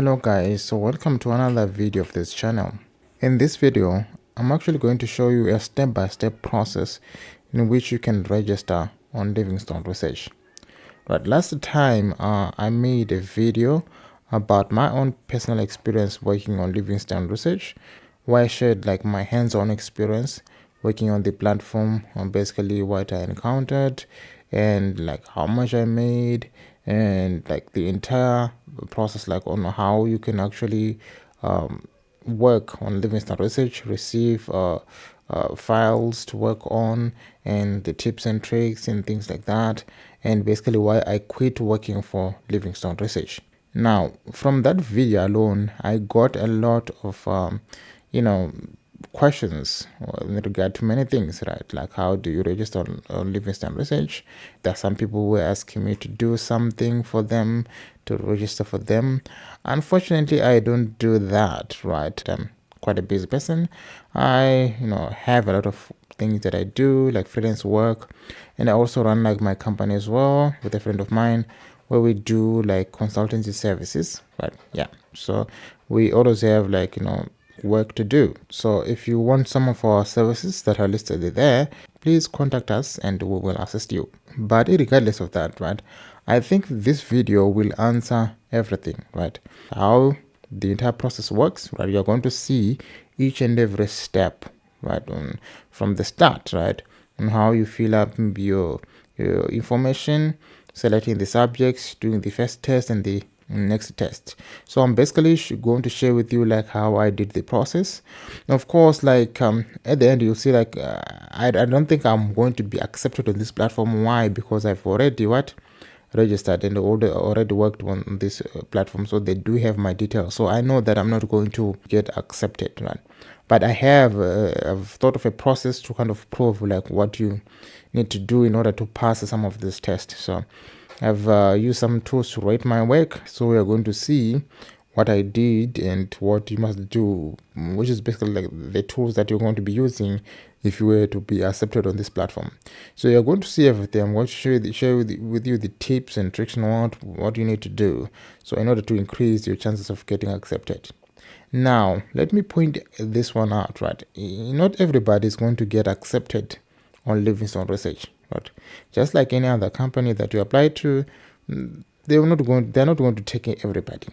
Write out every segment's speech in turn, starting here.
Hello guys, so welcome to another video of this channel. In this video, I'm actually going to show you a step-by-step process in which you can register on Livingston Research. Right, last time I made a video about my own personal experience working on Livingston Research, where I shared like my hands-on experience working on the platform, on basically what I encountered and like how much I made and like the entire process, like on how you can actually work on Livingston Research, receive files to work on, and the tips and tricks and things like that, and basically why I quit working for Livingston Research. Now, from that video alone, I got a lot of questions in regard to many things, right? Like how do you register on Livingston Research? There are some people who were asking me to do something for them, to register for them. Unfortunately, I don't do that, right? I'm quite a busy person. I have a lot of things that I do, like freelance work, and I also run like my company as well with a friend of mine, where we do like consultancy services, right? Yeah, so we always have like work to do. So if you want some of our services that are listed there, please contact us and we will assist you. But regardless of that, right, I think this video will answer everything, right? How the entire process works, right? You're going to see each and every step, right, from the start, right, on how you fill up your information, selecting the subjects, doing the first test and the next test. So I'm basically going to share with you like how I did the process. Of course, like at the end you'll see like I don't think I'm going to be accepted on this platform. Why? Because I've already registered and already worked on this platform, so they do have my details, so I know that I'm not going to get accepted, right? But I have I've thought of a process to kind of prove like what you need to do in order to pass some of this test. So I've used some tools to rate my work, so we are going to see what I did and what you must do, which is basically like the tools that you're going to be using if you were to be accepted on this platform. So you're going to see everything. I'm going to share with you the tips and tricks on what you need to do, so in order to increase your chances of getting accepted. Now, let me point this one out, right? Not everybody is going to get accepted on Livingston Research, right? Just like any other company that you apply to, they're not going to take everybody.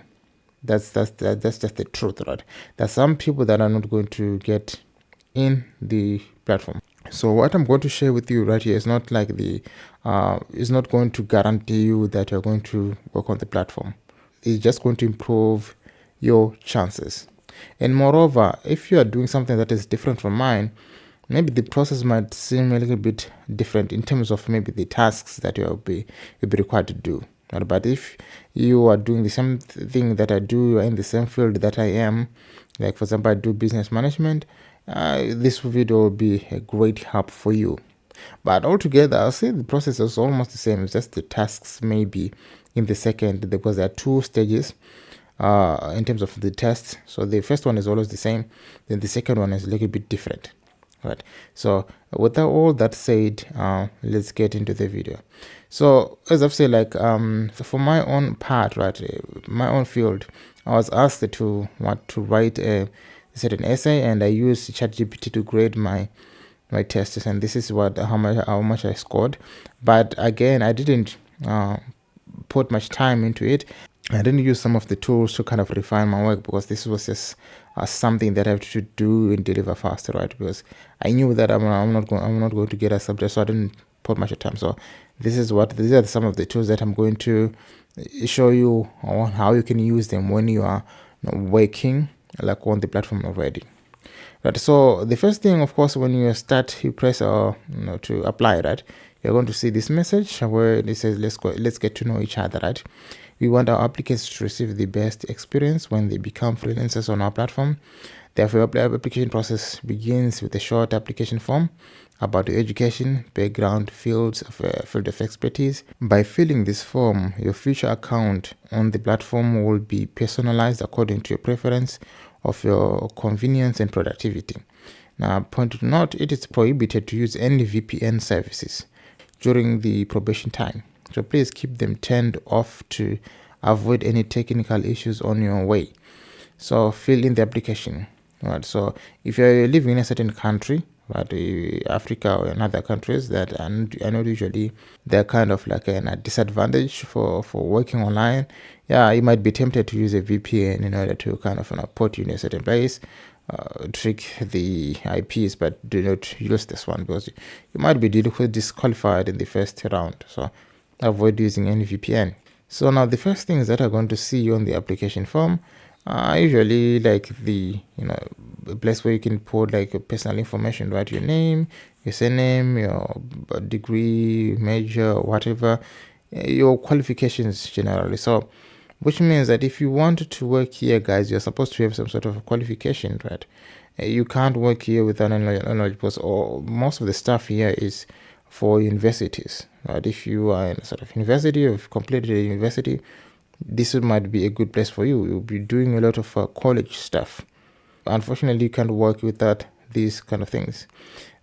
That's just the truth, right? There's some people that are not going to get in the platform. So what I'm going to share with you right here is not like is not going to guarantee you that you're going to work on the platform. It's just going to improve your chances. And moreover, if you are doing something that is different from mine, maybe the process might seem a little bit different in terms of maybe the tasks that you'll be required to do. But if you are doing the same thing that I do, you're in the same field that I am, like for example, I do business management, this video will be a great help for you. But altogether, I'll say the process is almost the same. It's just the tasks maybe in the second, because there are two stages in terms of the tests. So the first one is always the same, then the second one is a little bit different, right? So with all that said, let's get into the video. So as I've said, like for my own part, right, my own field, I was asked to write a certain essay, and I used ChatGPT to grade my tests, and this is how much I scored. But again, I didn't put much time into it. I didn't use some of the tools to kind of refine my work, because this was just something that I have to do and deliver faster, right? Because I knew that I'm not going to get a subject, so I didn't put much time. So these are some of the tools that I'm going to show you on how you can use them when you are working like on the platform already. Right. So the first thing, of course, when you start, you press to apply, right? You're going to see this message where it says let's get to know each other, right? We want our applicants to receive the best experience when they become freelancers on our platform. Therefore, our application process begins with a short application form about your education, background, field of expertise. By filling this form, your future account on the platform will be personalized according to your preference of your convenience and productivity. Now, point to note, it is prohibited to use any VPN services during the probation time. So please keep them turned off to avoid any technical issues on your way. So fill in the application, right? So if you're living in a certain country, right, Africa or in other countries that I know usually they're kind of like a disadvantage for working online, yeah, you might be tempted to use a VPN in order to kind of put you in a certain place, trick the IPs, but do not use this one because you might be disqualified in the first round. So avoid using any VPN. So now the first things that are going to see you on the application form are usually like the a place where you can put like your personal information, right? Your name, your surname, your degree, major, whatever, your qualifications generally. So which means that if you want to work here, guys, you're supposed to have some sort of qualification, right? You can't work here without any knowledge because most of the stuff here is for universities, right? If you are in a sort of university or you've completed a university, this might be a good place for you. You'll be doing a lot of college stuff. Unfortunately, you can't work without these kind of things.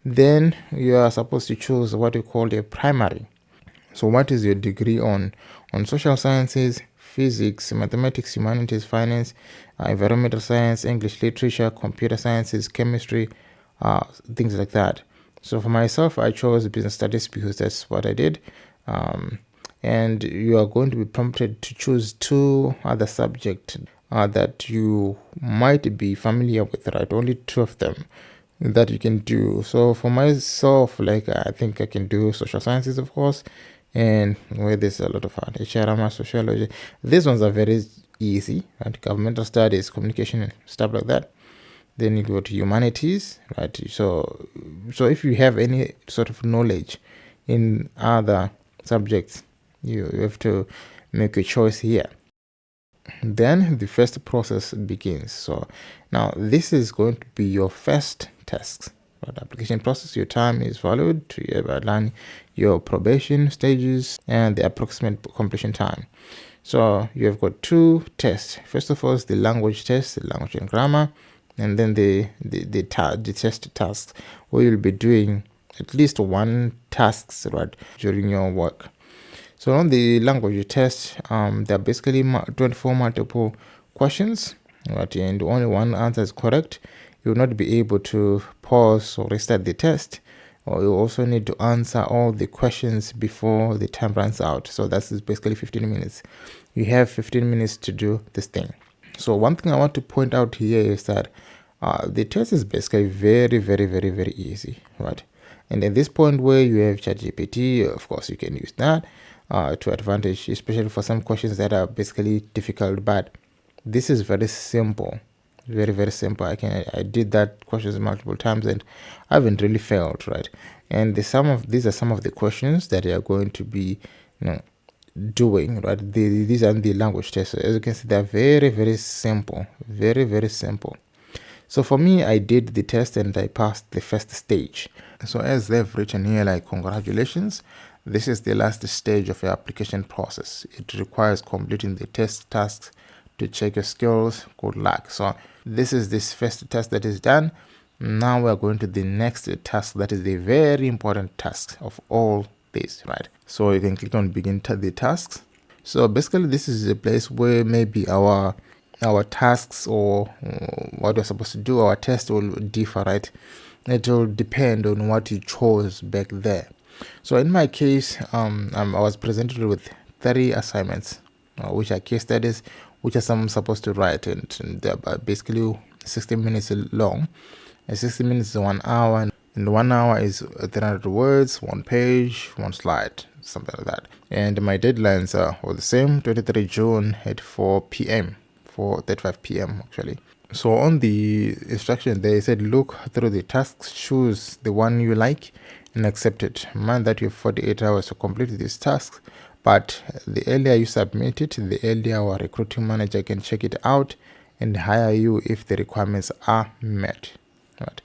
Then you are supposed to choose what you call a primary. So what is your degree on social sciences, physics, mathematics, humanities, finance, environmental science, English literature, computer sciences, chemistry, things like that. So for myself, I chose business studies because that's what I did. And you are going to be prompted to choose two other subjects that you might be familiar with, right? Only two of them that you can do. So for myself, like I think I can do social sciences, of course, and where there's a lot of HRM, sociology. These ones are very easy, right? Governmental studies, communication, stuff like that. Then you go to humanities, right? So if you have any sort of knowledge in other subjects, you have to make a choice here. Then the first process begins. So now this is going to be your first test. Right? Application process, your time is valued to outline your probation stages and the approximate completion time. So you have got two tests. First of all, is the language test, the language and grammar, and then the test tasks where you'll be doing at least one task, right, during your work. So on the language test, there are basically 24 multiple questions, right, and only one answer is correct. You will not be able to pause or restart the test, or you also need to answer all the questions before the time runs out. So that's basically 15 minutes. You have 15 minutes to do this thing. So one thing I want to point out here is that the test is basically very, very, very, very easy, right? And at this point where you have ChatGPT, of course, you can use that to advantage, especially for some questions that are basically difficult. But this is very simple, very, very simple. I did that questions multiple times and I haven't really failed, right? And these are some of the questions that you are going to be, doing, right? These are the language tests. As you can see, they're very, very simple, very, very simple. So for me, I did the test and I passed the first stage. So as they've written here, like, congratulations, this is the last stage of your application process. It requires completing the test tasks to check your skills. Good luck. So this is this first test that is done. Now we're going to the next task that is the very important task of all this, right? So you can click on begin the tasks. So basically this is a place where maybe our tasks or what we're supposed to do, our test will differ, right? It will depend on what you chose back there. So in my case, I was presented with 3 assignments, which are case studies, which I'm supposed to write, and they're basically 60 minutes long. And 60 minutes is 1 hour, and 1 hour is 300 words, 1 page, 1 slide, something like that. And my deadlines were the same, 23 June at 4 p.m. 4:35 p.m. actually. So on the instruction, they said look through the tasks, choose the one you like, and accept it. Mind that you have 48 hours to complete these tasks, but the earlier you submit it, the earlier our recruiting manager can check it out and hire you if the requirements are met. Right.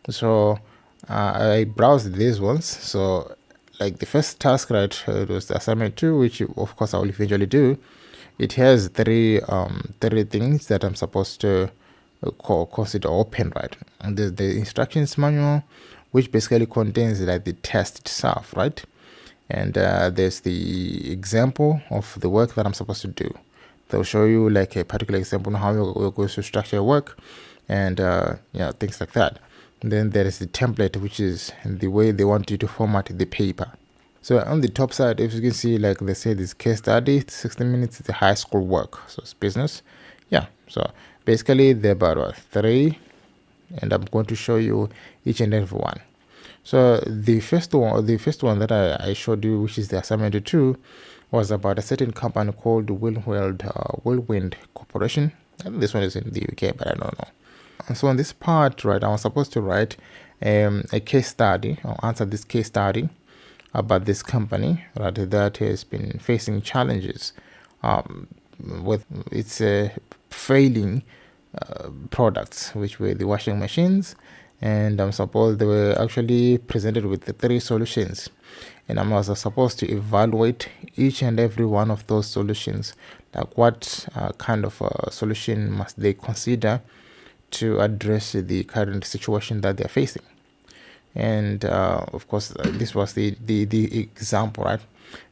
So I browsed these ones. So like the first task, right, it was the assignment 2, which of course I will eventually do. It has three things that I'm supposed to consider open, right? And there's the instructions manual, which basically contains like the test itself, right? And there's the example of the work that I'm supposed to do. they'll show you like a particular example on how you're going to structure your work, and things like that. And then there is the template, which is the way they want you to format the paper. So on the top side, if you can see, like they say, this case study, 60 minutes is the high school work, so it's business. Yeah, so basically they're about 3, and I'm going to show you each and every one. So the first one that I showed you, which is the assignment 2, was about a certain company called Whirlwind Corporation. And this one is in the UK, but I don't know. And so on this part, right, I was supposed to write a case study, or answer this case study about this company, right, that has been facing challenges with its failing products, which were the washing machines. And I'm supposed they were actually presented with the 3 solutions, and I'm also supposed to evaluate each and every one of those solutions, like what kind of solution must they consider to address the current situation that they're facing. And of course, this was the example, right?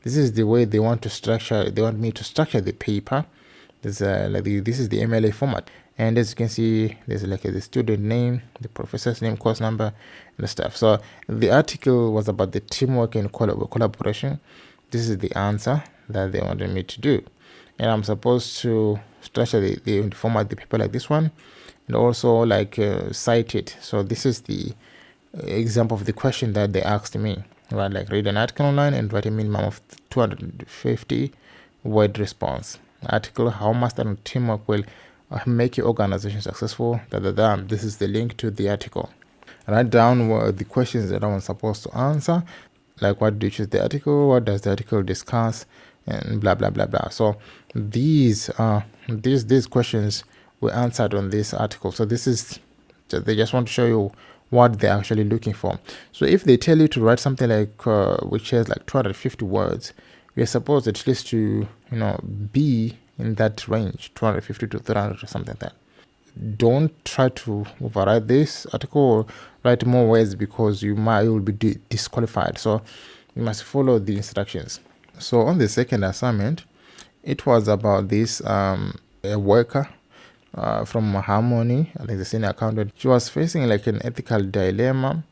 This is the way they want me to structure the paper. This is the MLA format, and as you can see, there's like the student name, the professor's name, course number, and stuff. So the article was about the teamwork and collaboration. This is the answer that they wanted me to do, and I'm supposed to structure the format the paper like this one, and also like cite it. So this is the example of the question that they asked me, right? Like, read an article online and write a minimum of 250 word response. Article, how master and teamwork will make your organization successful. This is the link to the article. Write down the questions that I was supposed to answer, like what do you choose the article, what does the article discuss, and blah blah blah blah. So these questions were answered on this article. So this is, they just want to show you what they're actually looking for. So if they tell you to write something like which has like 250 words, you're supposed at least to be in that range, 250 to 300 or something like that. Don't try to override this article or write more words, because you will be disqualified. So you must follow the instructions. So on the second assignment, it was about this a worker from Harmony, I think the senior accountant. She was facing like an ethical dilemma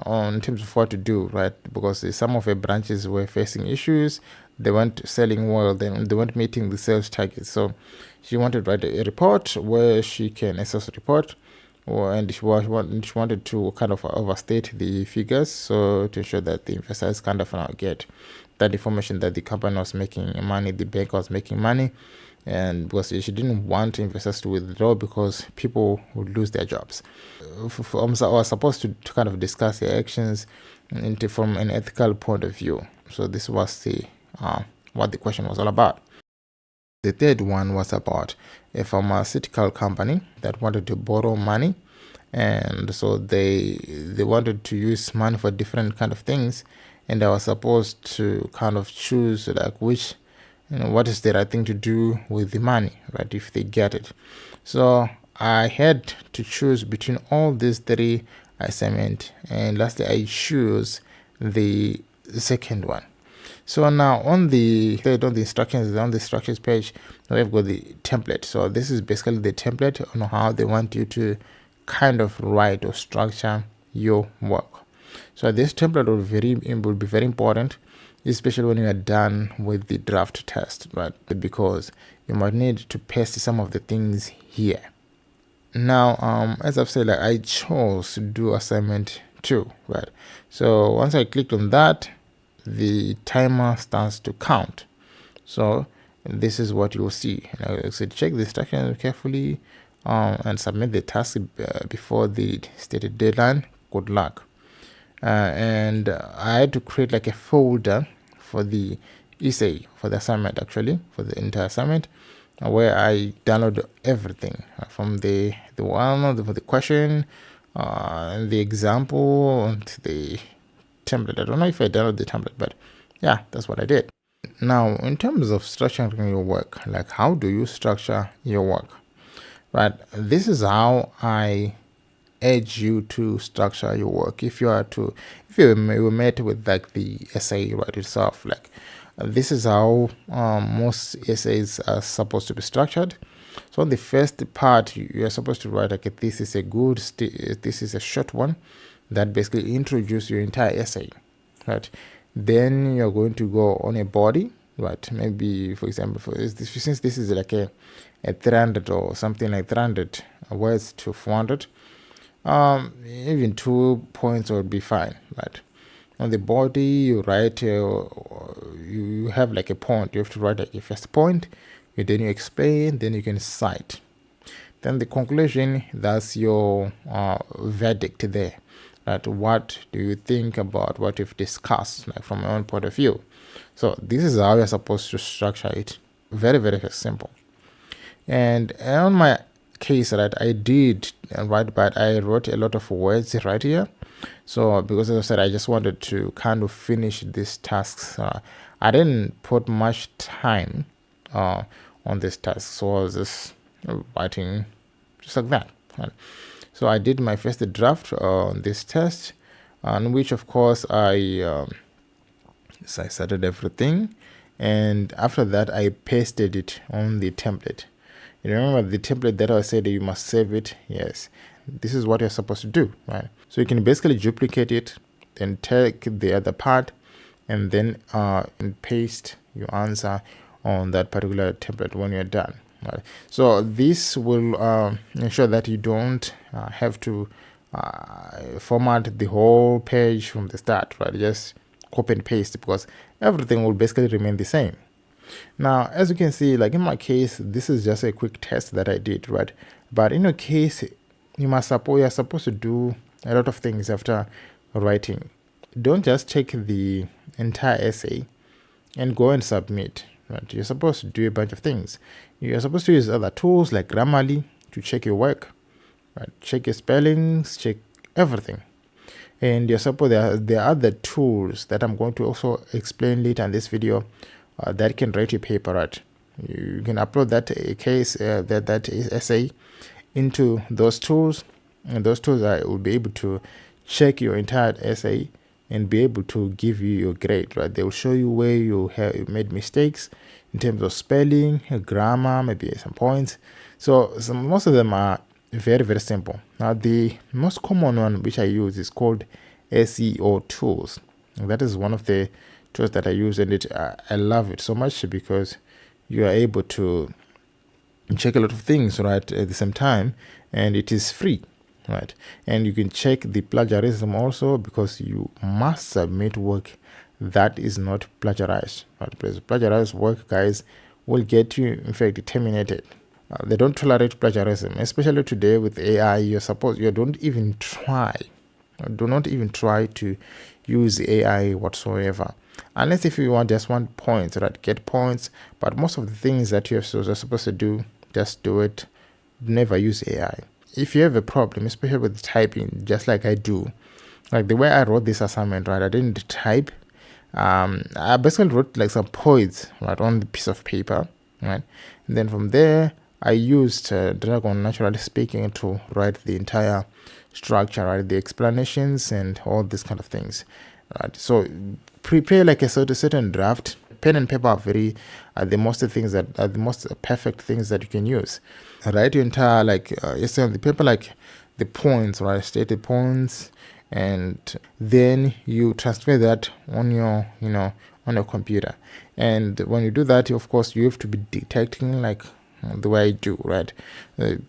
in terms of what to do, right? Because some of her branches were facing issues. They weren't selling well, then they weren't meeting the sales targets. So she wanted to write a report where she can assess the report, and she wanted to kind of overstate the figures, so to ensure that the investors kind of get that information that the company was making money, the bank was making money, and because she didn't want investors to withdraw because people would lose their jobs. I was supposed to kind of discuss the actions from an ethical point of view. So this was the what the question was all about. The third one was about a pharmaceutical company that wanted to borrow money, and so they wanted to use money for different kind of things, and I was supposed to kind of choose like which what is the right thing to do with the money, right, if they get it. So I had to choose between all these 3 assignments, and lastly I choose the second one. So now on the instructions page, we've got the template. So this is basically the template on how they want you to kind of write or structure your work. So this template will be very important, especially when you are done with the draft test, right? Because you might need to paste some of the things here. Now, as I've said, like, I chose to do assignment 2, right? So once I clicked on that, the timer starts to count. So this is what you'll see. So check the instructions carefully and submit the task before the stated deadline. Good luck. And I had to create like a folder for the essay, for the assignment, actually for the entire assignment, where I download everything from the one for the question, the example, and the template. I don't know if I download the template, but yeah, that's what I did. Now, in terms of structuring your work, like how do you structure your work, right? This is how I urge you to structure your work. If you were met with like the essay right itself, like This is how most essays are supposed to be structured. So on the first part, you are supposed to write like this is a good, this is a short one that basically introduces your entire essay, right? Then you're going to go on a body, right? Maybe, for example, since this is like a 300 or something like 300 words to 400, even 2 points would be fine, right? On the body, you write, you have like a point. You have to write like a first point, then you explain, then you can cite. Then the conclusion, that's your verdict there. Right? What do you think about what you've discussed, like from your own point of view? So this is how you're supposed to structure it. Very, very simple. And on my case, right, I did write, but I wrote a lot of words right here. So because, as I said, I just wanted to kind of finish these tasks. I didn't put much time on this task, so I was just writing just like that. Right? So I did my first draft on this test, on which, of course, I started everything, and after that, I pasted it on the template. You remember the template that I said you must save it? Yes. This is what you're supposed to do, right? So you can basically duplicate it, then take the other part, and then paste your answer on that particular template when you're done. Right? So this will ensure that you don't have to format the whole page from the start, right? Just copy and paste, because everything will basically remain the same. Now, as you can see, like in my case, this is just a quick test that I did, right? But in your case, you're supposed to do a lot of things after writing. Don't just take the entire essay and go and submit, right? You're supposed to do a bunch of things. You're supposed to use other tools like Grammarly to check your work, right? Check your spellings, check everything. And you're supposed, there are other tools that I'm going to also explain later in this video that can write your paper, right? You can upload that that essay into those tools, and those tools will be able to check your entire essay and be able to give you your grade, right? They will show you where you have made mistakes in terms of spelling, grammar, maybe some points. So most of them are very simple. Now the most common one which I use is called SEO tools. And that is one of the tools that I use, and I love it so much because you are able to check a lot of things, right, at the same time, and it is free, right? And you can check the plagiarism also, because you must submit work that is not plagiarized, right? Because plagiarized work, guys, will get you, in fact, terminated. They don't tolerate plagiarism, especially today with AI. You don't even try. Do not even try to use AI whatsoever, unless if you just want points, right? Get points. But most of the things that you're supposed to do, just do it. Never use AI. If you have a problem, especially with typing, just like I do, like the way I wrote this assignment, right? I didn't type. I basically wrote like some points, right, on the piece of paper, right? And then from there, I used Dragon Naturally Speaking to write the entire structure, right? The explanations and all these kind of things, right? So prepare like a certain draft. Pen and paper are the most perfect things that you can use. Write your entire essay on the paper, like the points, right? State the points, and then you transfer that on your on your computer. And when you do that, of course, you have to be detecting like the way I do, right?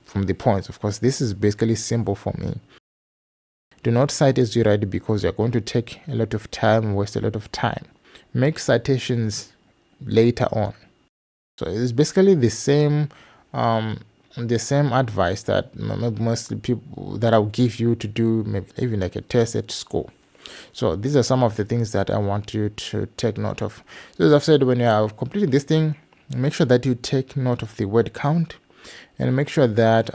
From the points. Of course, this is basically simple for me. Do not cite as you write, because you're going to take a lot of time, waste a lot of time. Make citations later on. So it's basically the same advice that most people that I'll give you to do, maybe even like a test at school. So these are some of the things that I want you to take note of. So as I've said, when you are completing this thing, make sure that you take note of the word count, and make sure that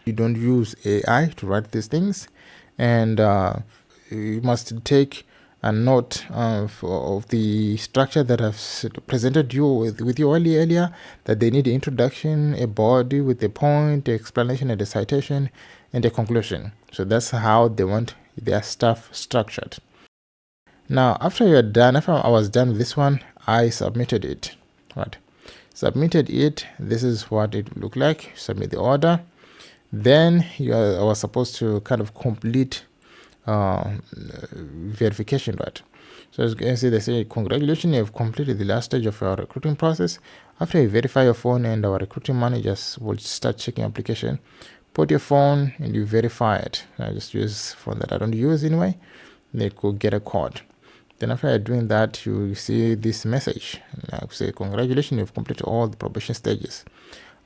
you don't use AI to write these things, and you must take a note of the structure that I've presented you with you earlier, that they need an introduction, a body with a point, an explanation, and a citation, and a conclusion. So that's how they want their stuff structured. Now after you're done, after I was done with this one, I submitted it. Right, submitted it. This is what it looked like. Submit the order. Then I was supposed to kind of complete verification, right? So as you can see, they say, congratulations, you have completed the last stage of your recruiting process. After you verify your phone, and our recruiting managers will start checking application, put your phone and you verify it. I just use phone that I don't use anyway. They could get a code. Then after doing that, you see this message like say, congratulations, you've completed all the probation stages.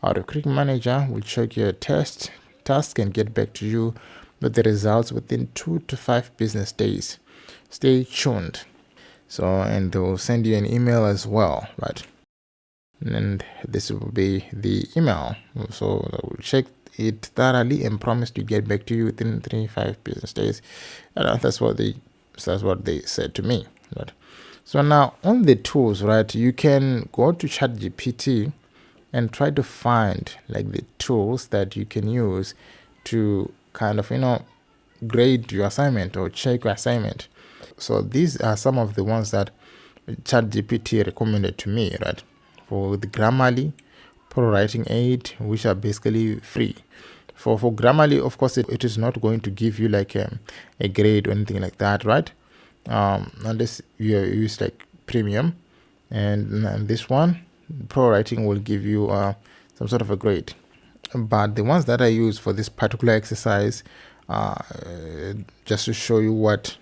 Our recruiting manager will check your task and get back to you with the results within 2 to 5 business days. Stay tuned. So, and they'll send you an email as well, right? And this will be the email. So we'll check it thoroughly and promise to get back to you within 3 to 5 business days. And that's what they said to me, right? So now on the tools, right, you can go to ChatGPT and try to find like the tools that you can use to kind of grade your assignment or check your assignment. So these are some of the ones that ChatGPT recommended to me, right? For the Grammarly, Pro Writing Aid, which are basically free. For Grammarly, of course, it is not going to give you like a grade or anything like that, right? Unless you use like premium. And this one, Pro Writing, will give you some sort of a grade. But the ones that I use for this particular exercise, just to show you what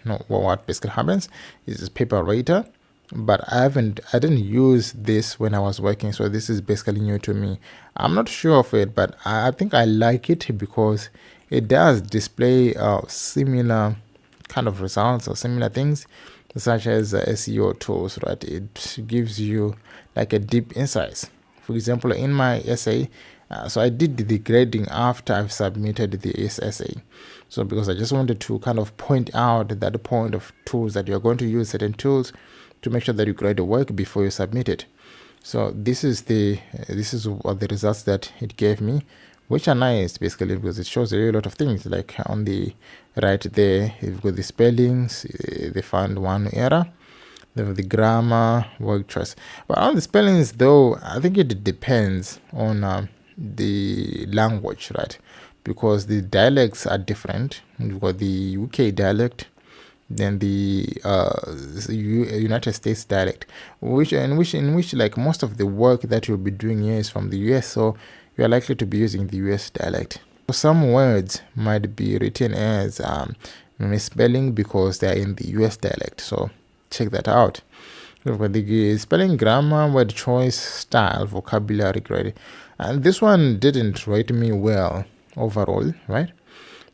basically happens, is this paper rater. But I didn't use this when I was working, so this is basically new to me. I'm not sure of it, but I think I like it because it does display similar kind of results or similar things, such as SEO tools, right? It gives you like a deep insights. For example, in my essay, so I did the grading after I've submitted the essay. So because I just wanted to kind of point out that point of tools that you're going to use certain tools to make sure that you grade the work before you submit it. So this is what the results that it gave me, which are nice basically because it shows you a lot of things. Like on the right there, you've got the spellings. They found one error. They have the grammar, word choice. But on the spellings though, I think it depends on the language, right? Because the dialects are different. You've got the UK dialect, then the United States dialect, in which like most of the work that you'll be doing here is from the US, so you are likely to be using the US dialect. So some words might be written as misspelling because they are in the US dialect, so check that out. The spelling, grammar, word choice, style, vocabulary grade, and this one didn't rate me well overall, right?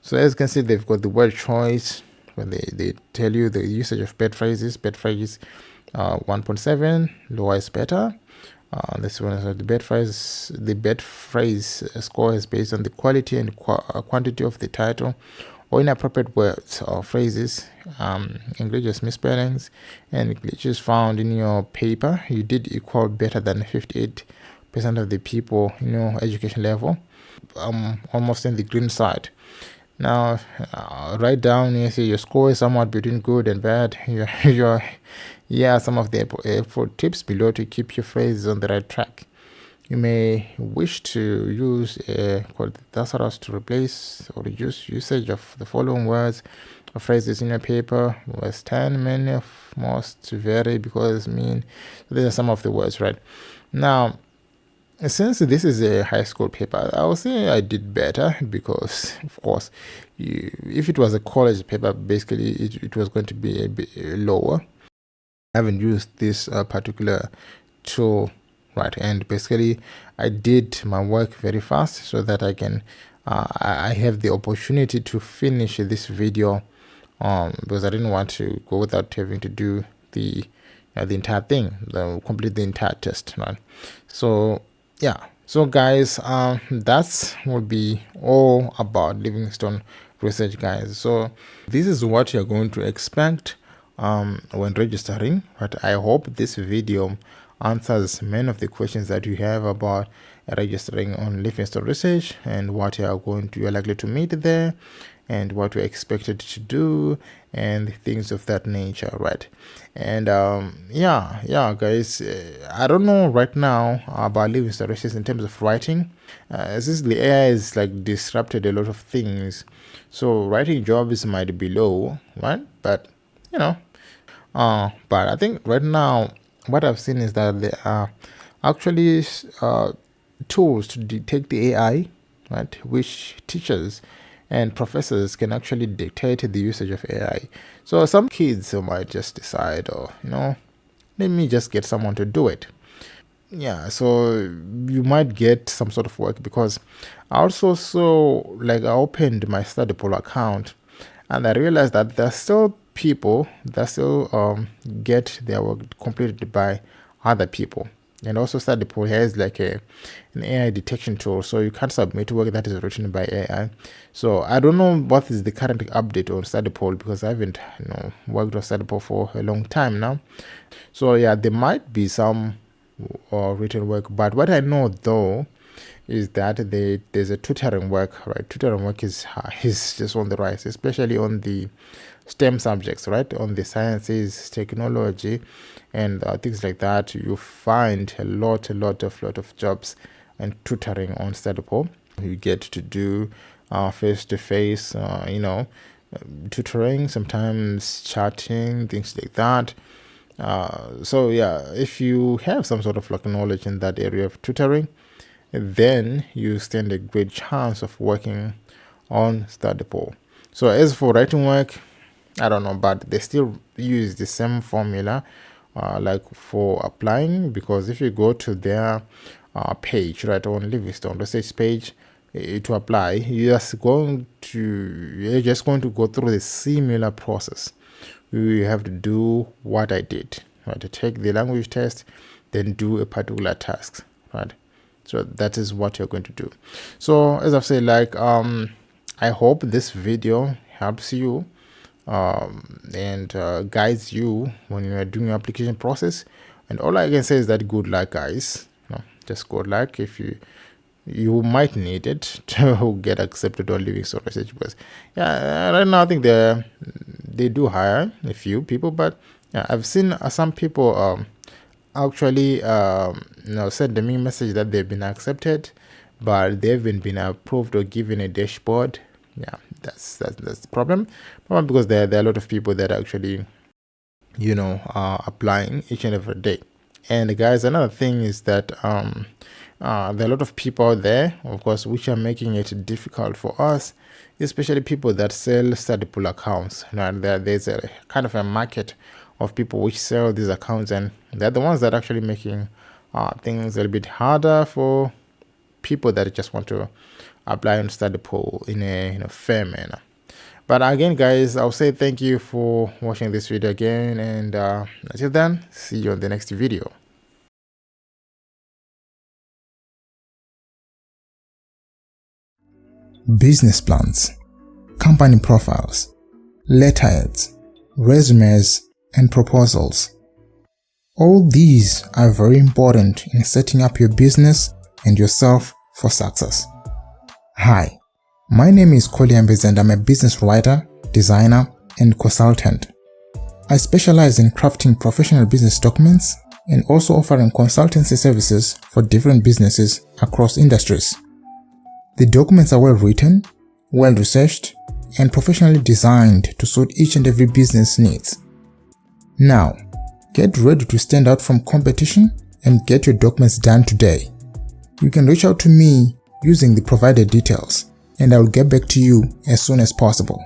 So as you can see, they've got the word choice when they tell you the usage of bed phrases 1.7, lower is better. This one is the bed phrase score is based on the quality and quantity of the title or inappropriate words or phrases, egregious misspellings and glitches found in your paper. You did equal better than 58% of the people in your education level, almost in the green side. Now, write down, you see your score is somewhat between good and bad. Some of the effort tips below to keep your phrases on the right track. You may wish to use a thesaurus to replace or reduce usage of the following words or phrases in your paper. Verse 10, many of most vary because mean. So these are some of the words, right? Now, since this is a high school paper, I would say I did better because, of course, if it was a college paper, basically it was going to be a bit lower. I haven't used this particular tool, right? And basically, I did my work very fast so that I can, I have the opportunity to finish this video, because I didn't want to go without having to do the entire thing, complete the entire test, right? So yeah, so guys, that's will be all about Livingston Research, guys. So this is what you're going to expect when registering, right? I hope this video answers many of the questions that you have about registering on Livingston Research and what you're likely to meet there, and what we're expected to do and things of that nature, right? And yeah guys, I don't know right now about Livingston Research in terms of writing. Since the AI is like disrupted a lot of things, so writing jobs might be low, right? But you know, but I think right now what I've seen is that there are actually tools to detect the AI, right, which teachers and professors can actually dictate the usage of AI. So some kids might just decide, oh, let me just get someone to do it. Yeah, so you might get some sort of work, because I also saw, like, I opened my study pool account and I realized that there's still people that still get their work completed by other people. And also study pool has like an AI detection tool, so you can't submit work that is written by AI. So I don't know what is the current update on study pool, because I haven't worked on study pool for a long time now. So yeah, there might be some written work, but what I know though is that there's a tutoring work, right? Tutoring work is just on the rise, especially on the STEM subjects, right? On the sciences, technology, and things like that. You find a lot of jobs and tutoring on StudyPool. You get to do face-to-face, tutoring, sometimes chatting, things like that. So yeah, if you have some sort of like knowledge in that area of tutoring, then you stand a great chance of working on StudyPool. So as for writing work, I don't know, but they still use the same formula like for applying, because if you go to their page, right, on Livingston Research page, to apply, you're just going to go through the similar process. You have to do what I did, right? To take the language test, then do a particular task, right? So that is what you're going to do. So as I've said, like, I hope this video helps you and guides you when you are doing your application process. And all I can say is that good luck, guys. Just good luck. If you might need it to get accepted on Livingston Research, because yeah, right now I think they do hire a few people, but yeah, I've seen some people actually send me a message that they've been accepted, but they haven't been approved or given a dashboard. Yeah, that's the problem. Probably because there are a lot of people that are actually are applying each and every day. And guys, another thing is that there are a lot of people out there, of course, which are making it difficult for us, especially people that sell study pool accounts. There's a kind of a market of people which sell these accounts, and they're the ones that are actually making things a little bit harder for people that just want to apply on study pool in a fair manner. But again, guys, I'll say thank you for watching this video again, and until then, see you on the next video. Business plans, company profiles, letterheads, resumes, and proposals. All these are very important in setting up your business and yourself for success. Hi, my name is Koliambez and I'm a business writer, designer, and consultant. I specialize in crafting professional business documents and also offering consultancy services for different businesses across industries. The documents are well written, well researched, and professionally designed to suit each and every business needs. Now, get ready to stand out from competition and get your documents done today. You can reach out to me using the provided details, and I will get back to you as soon as possible.